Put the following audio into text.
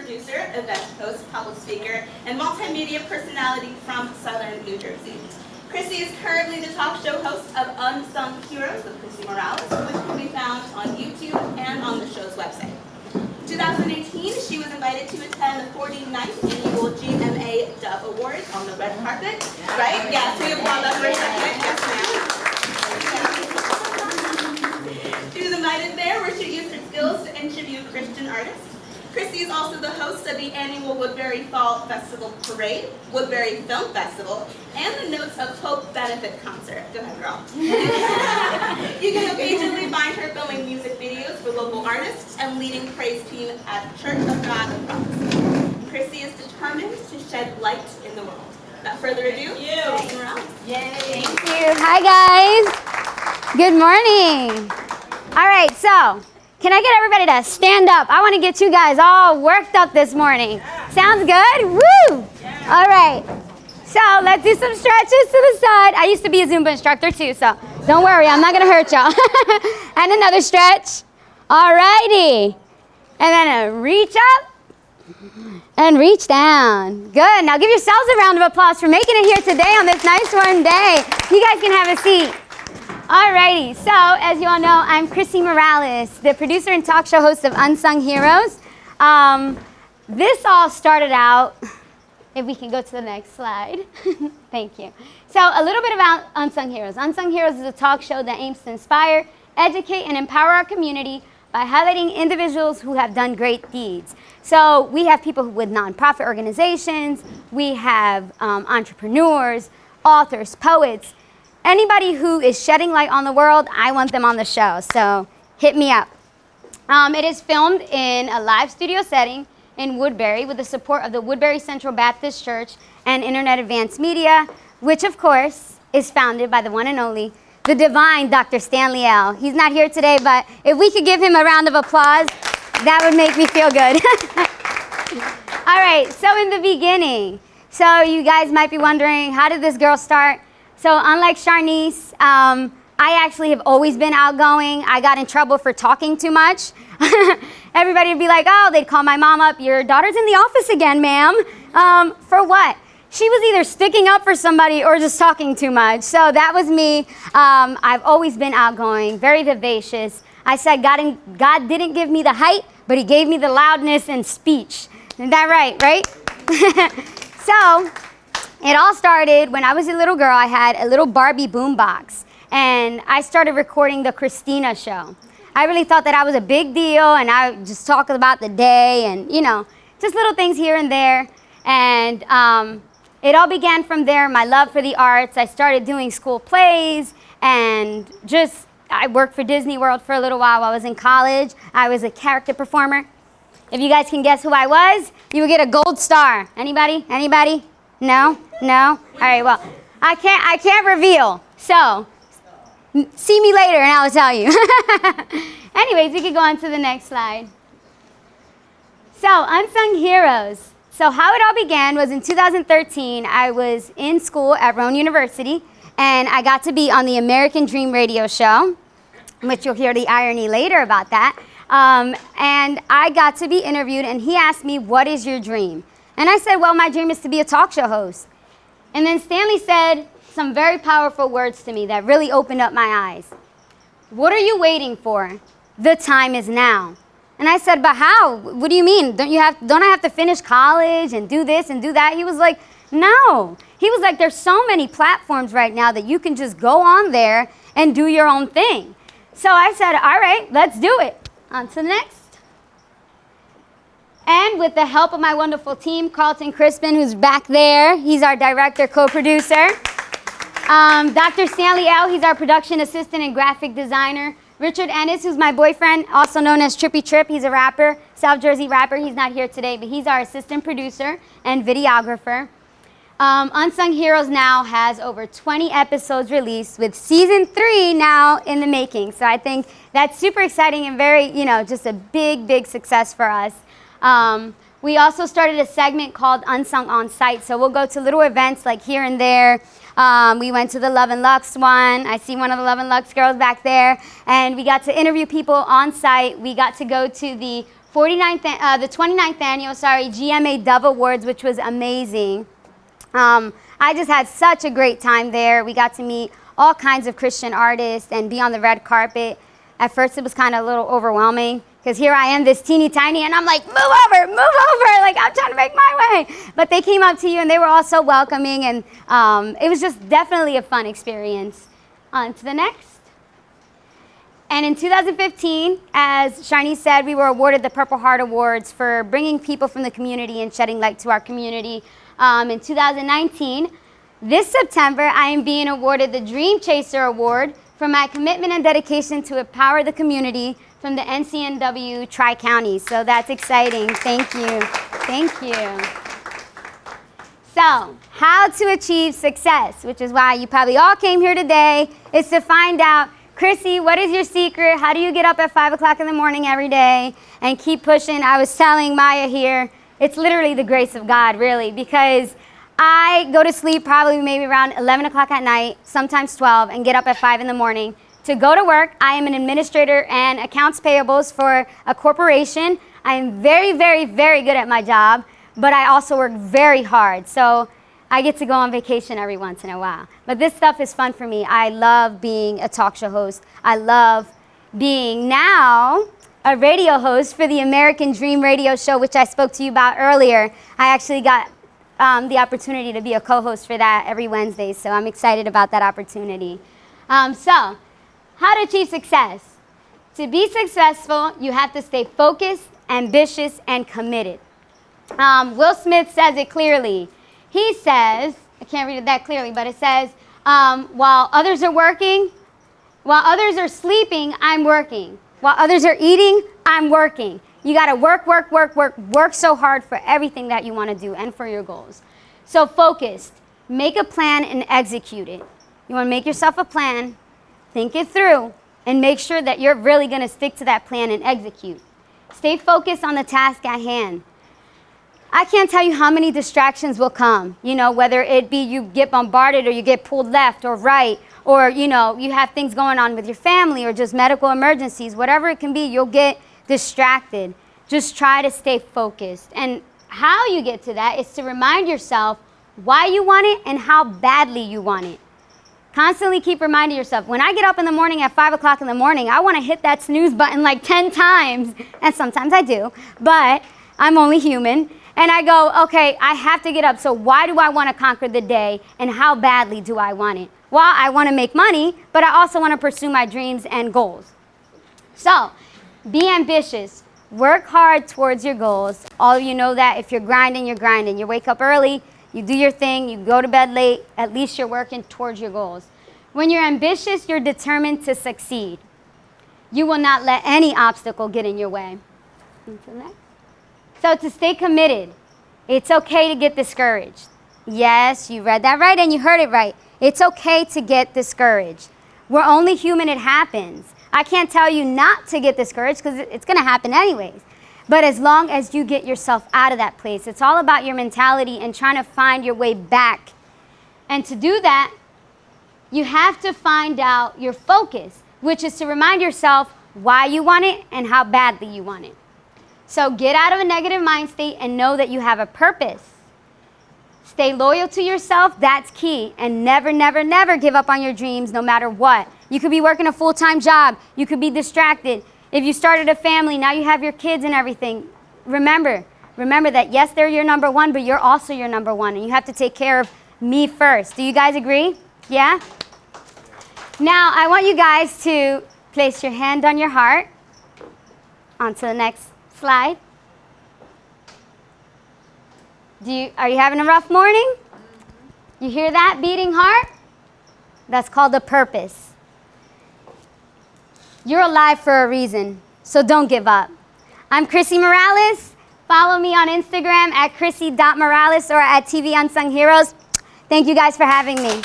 producer, event host, public speaker, and multimedia personality from Southern New Jersey. Chrissy is currently the talk show host of Unsung Heroes with Chrissy Morales, which can be found on YouTube and on the show's website. In 2018, she was invited to attend the 49th annual GMA Dove Awards on the red carpet. Right? Yes, we applaud that for a second. Yes, ma'am. She was invited there where she used her skills to interview Christian artists. Chrissy is also the host of the annual Woodbury Fall Festival Parade, Woodbury Film Festival, and the Notes of Hope benefit concert. Go ahead, girl. You can occasionally find her filming music videos for local artists and leading praise team at Church of God of Prophecy. Chrissy is determined to shed light in the world. Without further ado, Chrissy Morales. Yay! Thank you. Hi, guys. Good morning. All right, so can I get everybody to stand up? I want to get you guys all worked up this morning. Sounds good? Woo! All right. So let's do some stretches to the side. I used to be a Zumba instructor too, so don't worry, I'm not going to hurt y'all. And another stretch. All righty. And then a reach up and reach down. Good. Now give yourselves a round of applause for making it here today on this nice warm day. You guys can have a seat. Alrighty, so as you all know, I'm Chrissy Morales, the producer and talk show host of Unsung Heroes. This all started out, if we can go to the next slide. Thank you. So a little bit about Unsung Heroes. Unsung Heroes is a talk show that aims to inspire, educate, and empower our community by highlighting individuals who have done great deeds. So we have people with nonprofit organizations, we have entrepreneurs, authors, poets. Anybody who is shedding light on the world, I want them on the show, so hit me up. It is filmed in a live studio setting in Woodbury with the support of the Woodbury Central Baptist Church and Internet Advanced Media, which of course is founded by the one and only, the divine Dr. Stanley L. He's not here today, but if we could give him a round of applause, that would make me feel good. All right, so in the beginning, so you guys might be wondering, how did this girl start? So unlike Sharnice, I actually have always been outgoing. I got in trouble for talking too much. Everybody would be like, oh, they'd call my mom up, your daughter's in the office again, ma'am. For what? She was either sticking up for somebody or just talking too much. So that was me. I've always been outgoing, very vivacious. I said God didn't give me the height, but he gave me the loudness and speech. Isn't that right? So it all started when I was a little girl. I had a little Barbie boombox, and I started recording the Christina show. I really thought that I was a big deal, and I would just talk about the day and, you know, just little things here and there. And it all began from there, my love for the arts. I started doing school plays, and I worked for Disney World for a little while while I was in college. I was a character performer. If you guys can guess who I was, you would get a gold star. Anybody? No? All right, well, I can't reveal, so see me later and I'll tell you. Anyways, we could go on to the next slide. So, Unsung Heroes. So how it all began was in 2013, I was in school at Rowan University, and I got to be on the American Dream radio show, which you'll hear the irony later about that. And I got to be interviewed, and he asked me, what is your dream? And I said, well, my dream is to be a talk show host. And then Stanley said some very powerful words to me that really opened up my eyes. What are you waiting for? The time is now. And I said, but how? What do you mean? Don't I have to finish college and do this and do that? He was like, no. He was like, there's so many platforms right now that you can just go on there and do your own thing. So I said, all right, let's do it. On to the next. And with the help of my wonderful team, Carlton Crispin, who's back there, he's our director, co-producer. Dr. Stanley L., he's our production assistant and graphic designer. Richard Ennis, who's my boyfriend, also known as Trippy Trip, he's a rapper, South Jersey rapper. He's not here today, but he's our assistant producer and videographer. Unsung Heroes now has over 20 episodes released, with season 3 now in the making. So I think that's super exciting and very, just a big, big success for us. We also started a segment called Unsung On Site. So we'll go to little events like here and there. We went to the Love and Lux one. I see one of the Love and Lux girls back there. And we got to interview people on site. We got to go to the the 29th annual, GMA Dove Awards, which was amazing. I just had such a great time there. We got to meet all kinds of Christian artists and be on the red carpet. At first, it was kind of a little overwhelming because here I am, this teeny tiny, and I'm like, move over, like I'm trying to make my way. But they came up to you, and they were all so welcoming, and it was just definitely a fun experience. On to the next. And in 2015, as Shani said, we were awarded the Purple Heart Awards for bringing people from the community and shedding light to our community. In 2019, this September, I am being awarded the Dream Chaser Award for my commitment and dedication to empower the community from the NCNW Tri-Counties. So that's exciting. Thank you. Thank you. So, how to achieve success, which is why you probably all came here today, is to find out, Chrissy, what is your secret? How do you get up at 5 o'clock in the morning every day and keep pushing? I was telling Maya here, it's literally the grace of God, really, because I go to sleep probably maybe around 11 o'clock at night, sometimes 12, and get up at 5 in the morning to go to work. I am an administrator and accounts payables for a corporation. I am very, very, very good at my job, but I also work very hard. So I get to go on vacation every once in a while. But this stuff is fun for me. I love being a talk show host. I love being now a radio host for the American Dream radio show, which I spoke to you about earlier. I actually got the opportunity to be a co-host for that every Wednesday, so I'm excited about that opportunity. So, how to achieve success? To be successful, you have to stay focused, ambitious, and committed. Will Smith says it clearly. He says, I can't read it that clearly, but it says, while others are working, while others are sleeping, I'm working. While others are eating, I'm working. You got to work so hard for everything that you want to do and for your goals. So focused, make a plan and execute it. You want to make yourself a plan, think it through, and make sure that you're really going to stick to that plan and execute. Stay focused on the task at hand. I can't tell you how many distractions will come, whether it be you get bombarded or you get pulled left or right, or, you have things going on with your family or just medical emergencies, whatever it can be, you'll get distracted. Just try to stay focused. And how you get to that is to remind yourself why you want it and how badly you want it. Constantly keep reminding yourself, when I get up in the morning at 5 o'clock in the morning, I want to hit that snooze button like 10 times. And sometimes I do, but I'm only human. And I go, okay, I have to get up. So why do I want to conquer the day and how badly do I want it? Well, I want to make money, but I also want to pursue my dreams and goals. So, be ambitious. Work hard towards your goals. All of you know that if you're grinding, you're grinding. You wake up early, you do your thing, you go to bed late, at least you're working towards your goals. When you're ambitious, you're determined to succeed. You will not let any obstacle get in your way. So to stay committed, it's okay to get discouraged. Yes, you read that right and you heard it right. It's okay to get discouraged. We're only human, it happens. I can't tell you not to get discouraged because it's going to happen anyways. But as long as you get yourself out of that place, it's all about your mentality and trying to find your way back. And to do that, you have to find out your focus, which is to remind yourself why you want it and how badly you want it. So get out of a negative mind state and know that you have a purpose. Stay loyal to yourself, that's key. And never, never, never give up on your dreams no matter what. You could be working a full-time job. You could be distracted. If you started a family, now you have your kids and everything. Remember that yes, they're your number one, but you're also your number one. And you have to take care of me first. Do you guys agree? Yeah? Now, I want you guys to place your hand on your heart. On to the next slide. Are you having a rough morning? You hear that beating heart? That's called a purpose. You're alive for a reason, so don't give up. I'm Chrissy Morales. Follow me on Instagram at chrissy.morales or at TV Unsung Heroes. Thank you guys for having me.